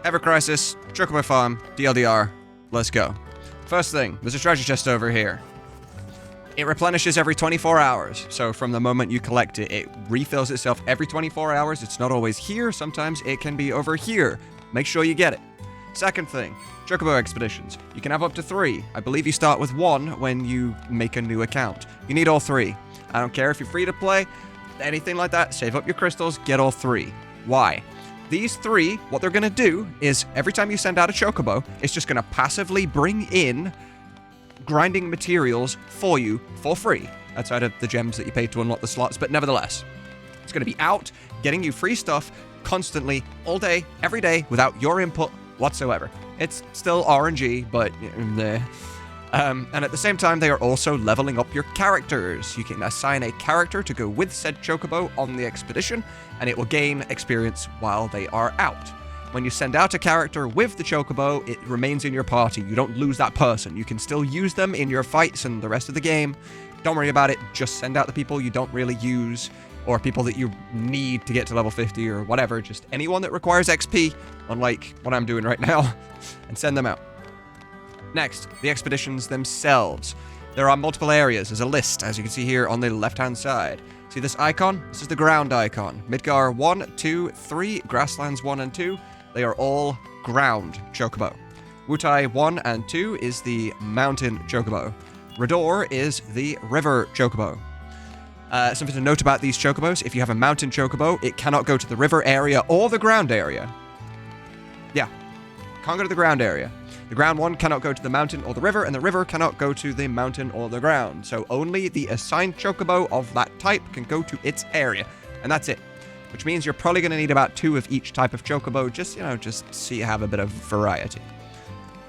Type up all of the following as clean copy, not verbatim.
Ever Crisis, Chocobo Farm, TLDR. Let's go. First thing, there's a treasure chest over here. It replenishes every 24 hours. So from the moment you collect it, it refills itself every 24 hours. It's not always here. Sometimes it can be over here. Make sure you get it. Second thing, Chocobo expeditions. You can have up to 3. I believe you start with 1 when you make a new account. You need all 3. I don't care if you're free to play, anything like that. Save up your crystals, get all 3. Why? These 3, what they're going to do is every time you send out a Chocobo, it's just going to passively bring in grinding materials for you for free, outside of the gems that you pay to unlock the slots, but nevertheless, it's going to be out, getting you free stuff constantly, all day, every day, without your input whatsoever. It's still RNG, but and at the same time, they are also leveling up your characters. You can assign a character to go with said Chocobo on the expedition, and it will gain experience while they are out. When you send out a character with the Chocobo, it remains in your party. You don't lose that person. You can still use them in your fights and the rest of the game. Don't worry about it. Just send out the people you don't really use, or people that you need to get to level 50 or whatever. Just anyone that requires XP, unlike what I'm doing right now, and send them out. Next, the expeditions themselves. There are multiple areas. There's a list, as you can see here on the left-hand side. See this icon? This is the ground icon. Midgar 1, 2, 3, Grasslands 1 and 2. They are all ground Chocobo. Wutai 1 and 2 is the mountain Chocobo. Rador is the river Chocobo. Something to note about these Chocobos, if you have a mountain Chocobo, it cannot go to the river area or the ground area. Yeah, can't go to the ground area. The ground one cannot go to the mountain or the river, and the river cannot go to the mountain or the ground. So only the assigned Chocobo of that type can go to its area, and that's it. Which means you're probably going to need about 2 of each type of Chocobo, just so you have a bit of variety.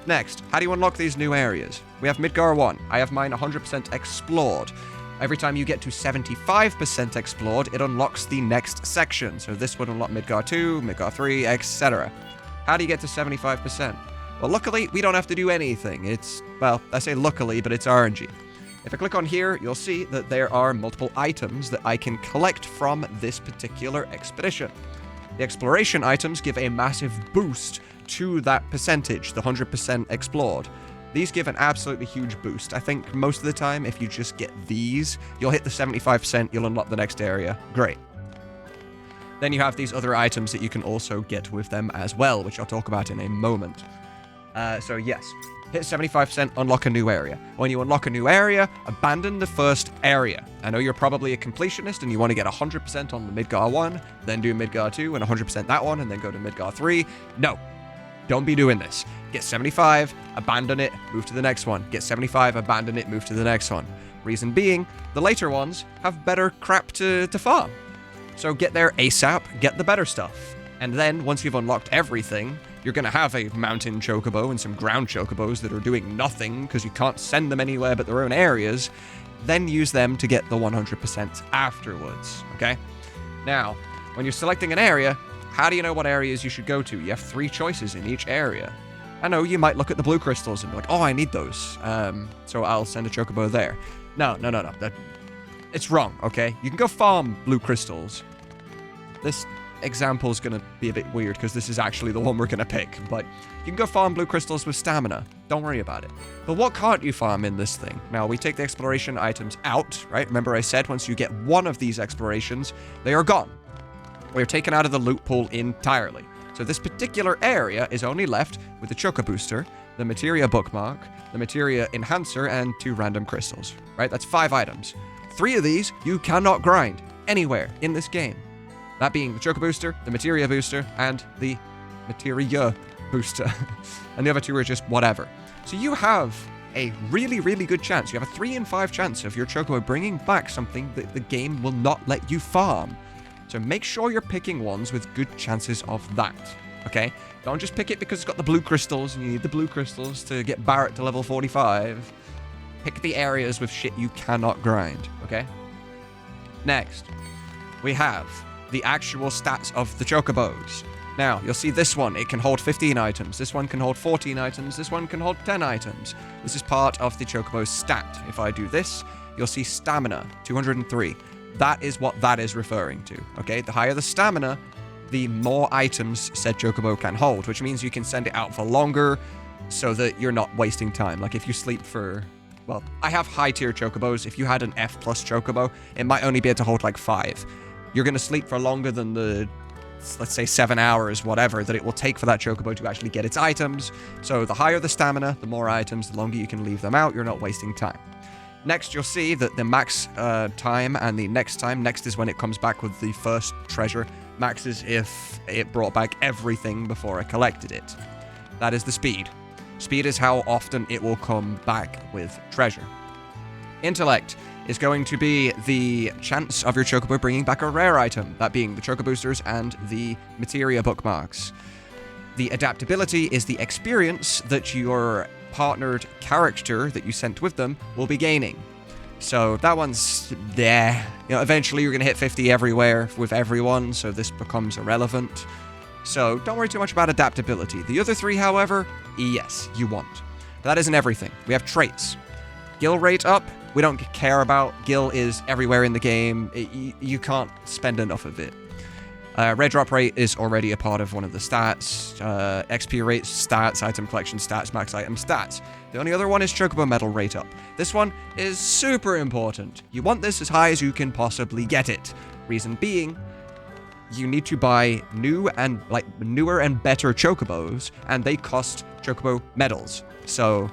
Next, how do you unlock these new areas? We have Midgar 1. I have mine 100% explored. Every time you get to 75% explored, it unlocks the next section. So this would unlock Midgar 2, Midgar 3, etc. How do you get to 75%? Well, luckily, we don't have to do anything. Well, I say luckily, but it's RNG. If I click on here, you'll see that there are multiple items that I can collect from this particular expedition. The exploration items give a massive boost to that percentage, the 100% explored. These give an absolutely huge boost. I think most of the time, if you just get these, you'll hit the 75%, you'll unlock the next area. Great. Then you have these other items that you can also get with them as well, which I'll talk about in a moment. So yes, hit 75%, unlock a new area. When you unlock a new area, abandon the first area. I know you're probably a completionist and you want to get 100% on the Midgar 1, then do Midgar 2 and 100% that one, and then go to Midgar 3. No, don't be doing this. Get 75, abandon it, move to the next one. Get 75, abandon it, move to the next one. Reason being, the later ones have better crap to farm. So get there ASAP, get the better stuff. And then, once you've unlocked everything, you're going to have a mountain Chocobo and some ground Chocobos that are doing nothing because you can't send them anywhere but their own areas. Then use them to get the 100% afterwards, okay? Now, when you're selecting an area, how do you know what areas you should go to? You have 3 choices in each area. I know you might look at the blue crystals and be like, oh, I need those, so I'll send a Chocobo there. No. It's wrong, okay? You can go farm blue crystals. This example is going to be a bit weird because this is actually the one we're going to pick, but you can go farm blue crystals with stamina. Don't worry about it. But what can't you farm in this thing? Now, we take the exploration items out, right? Remember I said once you get one of these explorations, they are gone. We're taken out of the loot pool entirely. So this particular area is only left with the Choco Booster, the Materia bookmark, the Materia enhancer, and 2 random crystals, right? That's 5 items. 3 of these you cannot grind anywhere in this game. That being the Choco Booster, the Materia Booster, and the Materia Booster. And the other 2 are just whatever. So you have a really, really good chance. You have a 3 in 5 chance of your Chocobo bringing back something that the game will not let you farm. So make sure you're picking ones with good chances of that, okay? Don't just pick it because it's got the blue crystals and you need the blue crystals to get Barret to level 45. Pick the areas with shit you cannot grind, okay? Next, we have the actual stats of the Chocobos. Now, you'll see this one, it can hold 15 items. This one can hold 14 items. This one can hold 10 items. This is part of the Chocobo stat. If I do this, you'll see stamina, 203. That is what that is referring to, okay? The higher the stamina, the more items said chocobo can hold, which means you can send it out for longer so that you're not wasting time. Like if you sleep for... Well, I have high tier chocobos. If you had an F+ chocobo, it might only be able to hold like 5. You're going to sleep for longer than the, let's say 7 hours, whatever, that it will take for that chocobo to actually get its items. So the higher the stamina, the more items, the longer you can leave them out, you're not wasting time. Next, you'll see that the max time and the next time, next is when it comes back with the first treasure. Max is if it brought back everything before I collected it. That is the speed. Speed is how often it will come back with treasure. Intellect is going to be the chance of your chocobo bringing back a rare item, that being the choco boosters and the materia bookmarks. The adaptability is the experience that your partnered character that you sent with them will be gaining. So that one's there. You know, eventually you're going to hit 50 everywhere with everyone, so this becomes irrelevant. So don't worry too much about adaptability. The other 3, however, yes, you want. But that isn't everything. We have traits. Gil rate up, we don't care about. Gil is everywhere in the game. You can't spend enough of it. Red drop rate is already a part of one of the stats. XP rate stats, item collection stats, max item stats. The only other one is chocobo medal rate up. This one is super important. You want this as high as you can possibly get it. Reason being, you need to buy newer and better chocobos, and they cost chocobo medals. So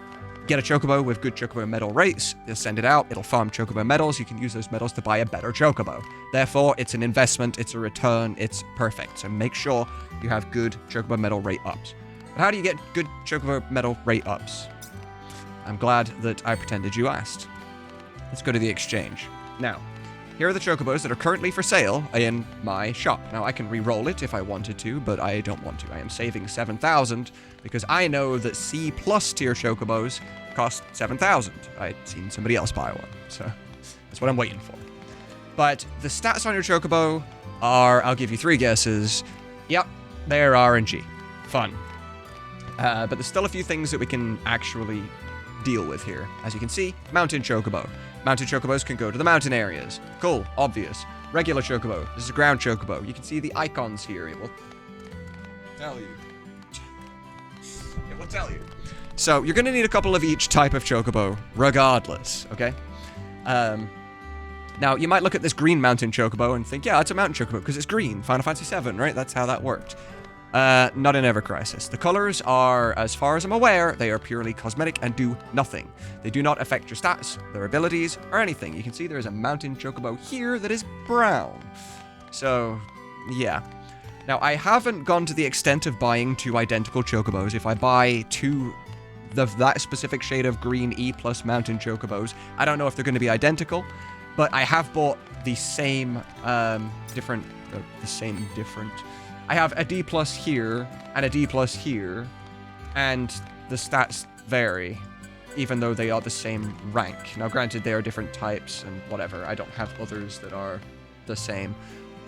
get a chocobo with good chocobo medal rates, you'll send it out, it'll farm chocobo medals, you can use those medals to buy a better chocobo. Therefore, it's an investment, it's a return, it's perfect. So make sure you have good chocobo medal rate ups. But how do you get good chocobo medal rate ups? I'm glad that I pretended you asked. Let's go to the exchange. Now, here are the chocobos that are currently for sale in my shop. Now, I can re-roll it if I wanted to, but I don't want to. I am saving 7,000 because I know that C+ tier chocobos cost 7,000. I'd seen somebody else buy one, so that's what I'm waiting for. But the stats on your chocobo are, I'll give you 3 guesses. Yep, they're RNG. Fun. But there's still a few things that we can actually deal with here. As you can see, mountain chocobo. Mountain chocobos can go to the mountain areas. Cool, obvious. Regular chocobo. This is a ground chocobo. You can see the icons here. It will tell you. It will tell you. So you're going to need a couple of each type of chocobo, regardless, okay? Now, you might look at this green mountain chocobo and think, yeah, it's a mountain chocobo because it's green. Final Fantasy VII, right? That's how that worked. Not in Ever Crisis. The colors are, as far as I'm aware, they are purely cosmetic and do nothing. They do not affect your stats, their abilities, or anything. You can see there is a mountain chocobo here that is brown. So, yeah. Now, I haven't gone to the extent of buying 2 identical chocobos. If I buy 2 of that specific shade of green E+ mountain chocobos, I don't know if they're going to be identical, but I have bought the same, different... I have a D+ here, and a D+ here, and the stats vary, even though they are the same rank. Now, granted, they are different types and whatever. I don't have others that are the same.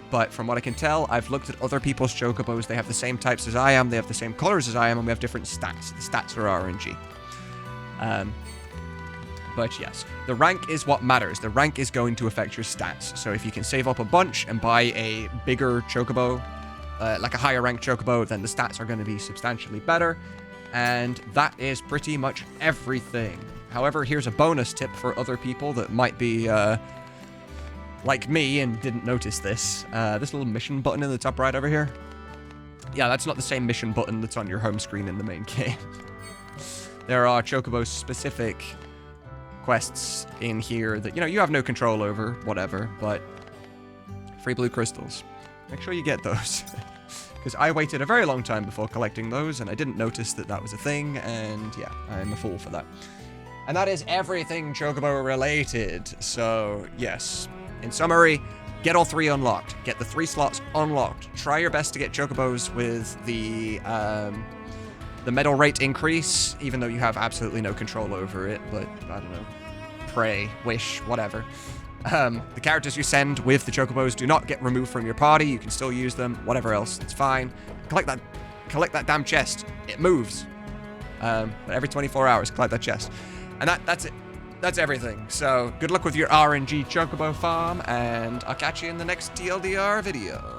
But from what I can tell, I've looked at other people's chocobos. They have the same types as I am, they have the same colors as I am, and we have different stats. The stats are RNG. But yes, the rank is what matters. The rank is going to affect your stats. So if you can save up a bunch and buy a bigger chocobo, like a higher ranked chocobo, then the stats are going to be substantially better. And that is pretty much everything. However, here's a bonus tip for other people that might be like me and didn't notice this. This little mission button in the top right over here. Yeah, that's not the same mission button that's on your home screen in the main game. There are chocobo-specific quests in here that, you know, you have no control over, whatever, but free blue crystals. Make sure you get those. Because I waited a very long time before collecting those, and I didn't notice that that was a thing, and yeah, I'm a fool for that. And that is everything chocobo related. So, yes. In summary, get all 3 unlocked. Get the 3 slots unlocked. Try your best to get chocobos with the medal rate increase, even though you have absolutely no control over it, but, I don't know, pray, wish, whatever. The characters you send with the chocobos do not get removed from your party. You can still use them, whatever else, it's fine. Collect that damn chest. It moves. But every 24 hours, collect that chest. And that's it. That's everything. So, good luck with your RNG chocobo farm, and I'll catch you in the next TLDR video.